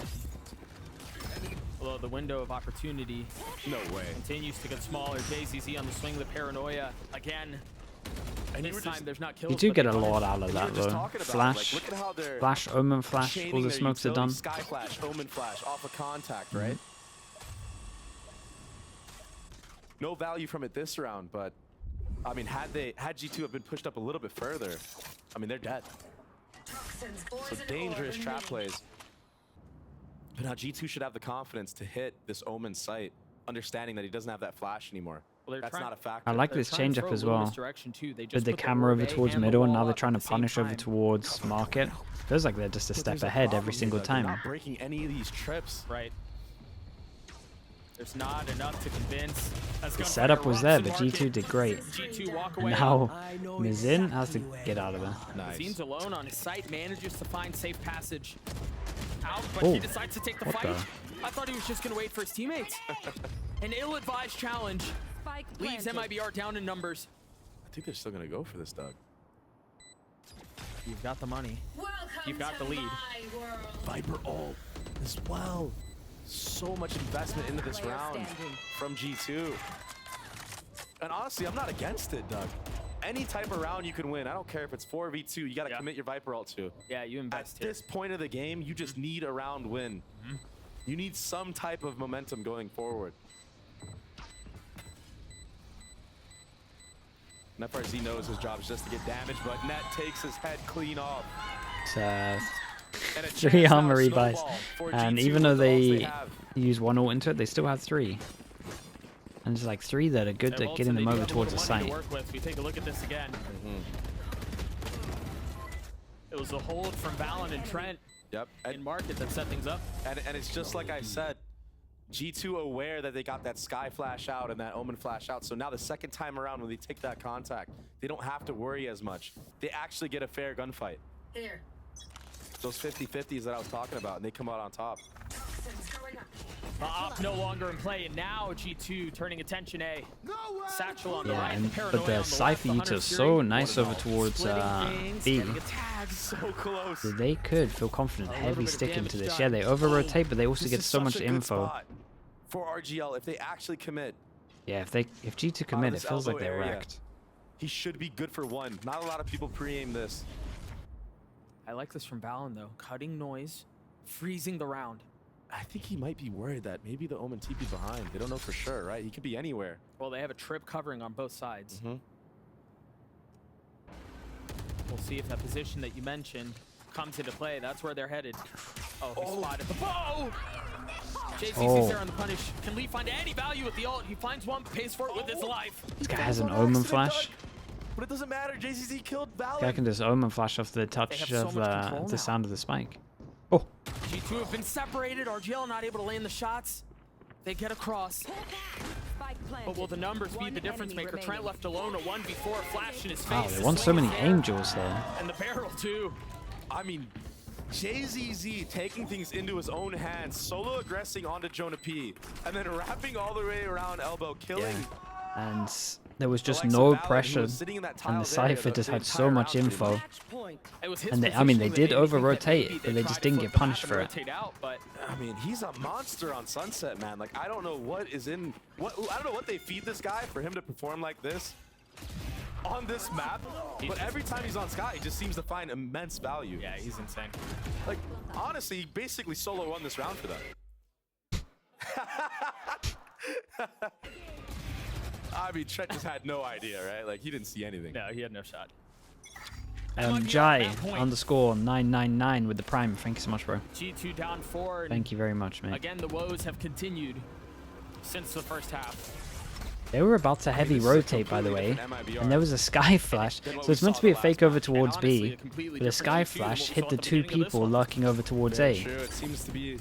Although the window of opportunity continues to get smaller. JZZ on the swing, the paranoia again. And this time there's not kills. You do but get they a punish. lot out of that though. Flash, flash, omen flash, all the smokes are done. Sky flash, omen flash, off of contact, right? No value from it this round, but I mean, had G2 have been pushed up a little bit further, I mean, they're dead. So dangerous trap plays. But now G2 should have the confidence to hit this omen site, understanding that he doesn't have that flash anymore. Well, that's not a factor. I like this change up as well. With the camera over towards middle, and now they're trying to punish over towards market. Feels like they're just a step ahead every single time. They're not breaking any of these trips. Right. There's not enough to convince. The setup was there, but G2 did great. G2 walk And away. now Mazin has to get out of there. Nice. Mazin's alone on his site, manages to find safe passage. Out, but he decides to take the fight. I thought he was just going to wait for his teammates. An ill-advised challenge leaves MiBR down in numbers. I think they're still going to go for this, Doug. You've got the money. You've got the lead. Viper ult as well. So much investment into this round from G2. And honestly, I'm not against it, Doug. Any type of round you can win. I don't care if it's 4v2. You got to commit your Viper ult to. Yeah, you invest At this point of the game, you just need a round win. You need some type of momentum going forward. And FRZ knows his job is just to get damage, but Net takes his head clean off. It's 3 armor rebuys, and even though they use 1 ult into it, they still have 3. And there's like 3 that are good at getting them over towards the site. We take a look at this again. It was a hold from Valen and Trent. Yep. In market that set things up. And it's just like I said, G2 aware that they got that Sky flash out and that Omen flash out. So now the second time around when they take that contact, they don't have to worry as much. They actually get a fair gunfight. Here. Those 50-50s that I was talking about, and they come out on top. Op no longer in play, and now G2 turning attention A. Satchel on the Yeah, right, and, Paranoia but the on the Cypher left, Eater the so Hunter nice over Fury. towards Splitting things, B. getting a tag. So close. So they could feel confident, A heavy little bit of stick into damage this. done. Yeah, they over-rotate, but they also This get is so such much a good info. spot for RGL if they actually commit. Yeah, if G2 commit, it this feels like elbow they're area. wrecked. He should be good for one. Not a lot of people pre-aim this. I like this from Valen though. Cutting noise, freezing the round. I think he might be worried that maybe the Omen TP behind. They don't know for sure, right? He could be anywhere. Well, they have a trip covering on both sides. Mm-hmm. We'll see if that position that you mentioned comes into play. That's where they're headed. Oh, he spotted the bow! JCC's there on the punish. Can Lee find any value with the ult? He finds one, pays for it with his life. This guy has an Omen flash. But it doesn't matter. JCC killed Guy Valen. can just Omen flash off the touch have so of much control the now. sound of the spike. Oh, G2 have been separated. RGL not able to land the shots. They get across. Spike planted. But will the numbers be One the difference enemy maker? Trent remaining. left alone, a 1v4, flash in his face. wow, they the want so swing many is there, angels there. And the barrel too. I mean, JZZ taking things into his own hands, solo aggressing onto Jonah P, and then wrapping all the way around elbow, killing. And there was just Alexa no Valen, who pressure, was sitting in that and tiles the area Cypher just the had so entire much round info. Match point. It was his And I mean, they position did that made me think that over-rotate, maybe but they tried just to didn't flip get the punished map for and it. rotate out, but I mean, he's a monster on Sunset, man. Like, I don't know what is in... I don't know what they feed this guy for him to perform like this on this map, but every time he's on Sky, he just seems to find immense value. yeah, he's insane. Like, honestly, he basically solo won this round for them. I mean, Trent just had no idea, right? Like, he didn't see anything. No, he had no shot. Jai _999 with the prime. Thank you so much, bro. G2 down 4. And Thank you very much, mate. again, the woes have continued since the first half. They were about to heavy this is a rotate, by the completely way, different MiBR and there was a Sky Flash, than what so we it's meant saw to be a the fake last over match. towards honestly, B, a completely but a different Sky G2 than what Flash we hit saw the at the two beginning of this people one. lurking over towards Very A. true. It seems to be...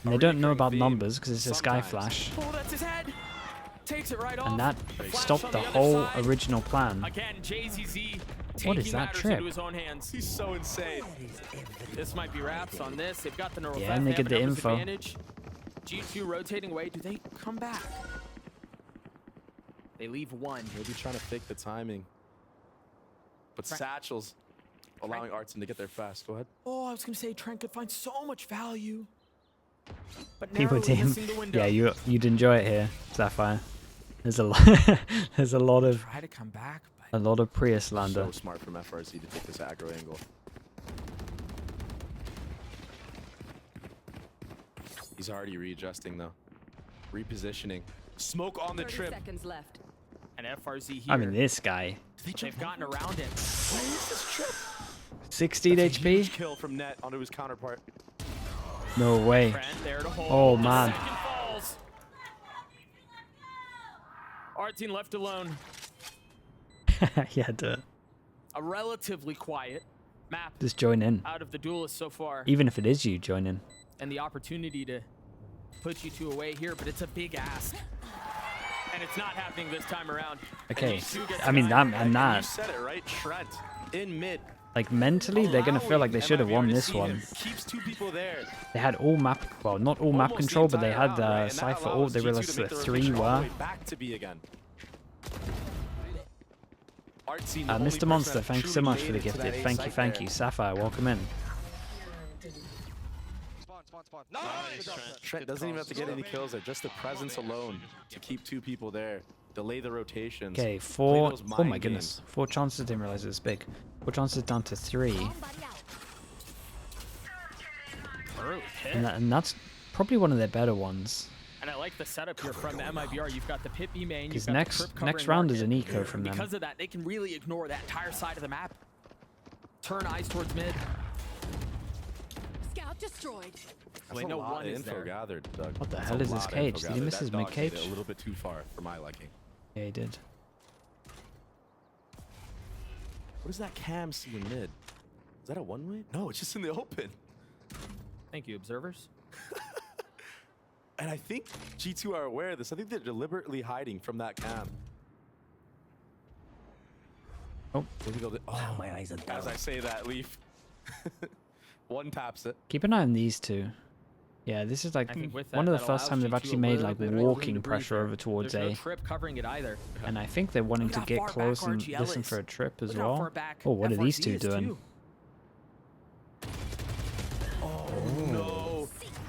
And they don't know recurring about theme numbers because it's a Sky sometimes. Flash, Oh, that's his head. Takes it right off. and that The flash stopped on the other whole side. original plan. Again, JZZ What is taking that matters trip? into his own hands. He's so insane. This might be wraps on this. They've got the neural Yeah, and they have get a the numbers info. advantage. G2 rotating away. Do they come back? They leave one. Maybe trying to fake the timing. But Trent. Satchel's allowing Artson to get there fast. Go ahead. Oh, I was going to say Trent could find so much value. But People narrowly team. missing the window. Yeah, you'd enjoy it here, Sapphire. There's a lot. There's a lot of Try to come back, but Prius slander. So smart from FRZ to take this aggro angle. He's already readjusting though. Repositioning. Smoke on the 30 trip. seconds left. an FRZ here. I mean, this guy. They've gotten around it. 16 That's a huge HP? kill from Net onto his counterpart. No way. Trent there to hold. Oh, The man. second falls. Artine left alone. Yeah, duh. A relatively quiet map Just join in. out of the duelists so far. Even if it is you, join in. And the opportunity to put you two away here, but it's a big ask. And it's not happening this time around. Okay, And G2 gets I mean, an that, eye. and You that, said it right, Trent in mid. like, mentally, they're gonna feel like they should have won MiBR to this see one. him. Keeps two people there. They had all map, well, not all map Almost the control, but they entire had round, right? And that Cypher allows ult. They G2 to realized make that the 3 rotation all the were. way back to B again. Artsy, the only Mr. person Monster, that thanks so truly much for made the it to that gifted. A Thank you, site thank there. you. Sapphire, welcome in. Trent doesn't even have to get any kills there. Just the presence alone to keep two people there. Delay the rotations. Okay, play 4. those Oh my mind goodness. games. 4 chances, didn't realize it was big. 4 chances down to 3. Early hit. And that's probably one of their better ones. And I like the setup here from the MiBR. You've got the Pit B main. Because You've got the next trip covering next round is market. an eco from them. Because of that, they can really ignore that entire side of the map. Turn eyes towards mid. Scout destroyed. They That's know a lot one of is info there. gathered, Doug. What the That's hell a is this lot of cage? info Did he gathered. miss That his dog made it mid-cage? A little bit too far for my liking. Yeah, he did. What does that cam see in mid? Is that a one-way? No, it's just in the open. Thank you, observers. And I think G2 are aware of this. I think they're deliberately hiding from that cam. Oh, oh, my eyes are down. As I say that, Leaf. One taps it. keep an eye on these two. Yeah, this is like one of the first times they've actually made like walking pressure over towards A. No trip covering it either. And I think they're wanting to get close and listen for a trip as well. Oh, what are these two doing? Oh no.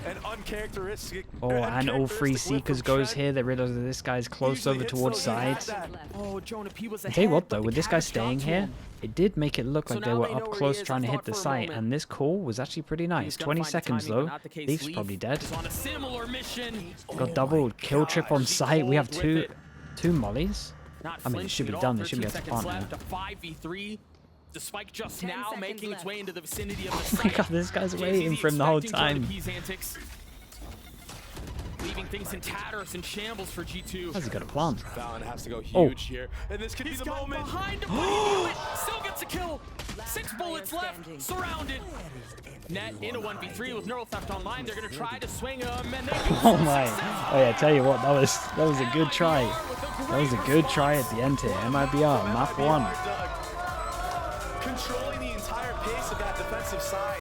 An uncharacteristic. Oh, and all three Seekers goes here. They realize that this guy's close over towards side. Oh, Jonah P was I tell you what though, with this guy staying here, it did make it look like they were up close trying to hit the site, and this call was actually pretty nice. 20 seconds though. Leaf's probably dead. Got double kill trip on site. We have two mollies. I mean, it should be done. They should be able to plant now. 5v3. The spike just now making its way into the vicinity of the site. Oh my god, this guy's waiting for him the whole time. Leaving things in tatters and shambles for G2. How's he got a plant? Fallon has to go huge here. And this could be the moment. Behind him, but he knew it. Still gets a kill. 6 bullets left. Surrounded. Net in a 1v3 with Neural Theft online. They're going to try to swing him. And they oh my. Oh yeah, tell you what, that was a good try. That was a good try at the end here. MiBR, map 1. Controlling the entire pace of that defensive side.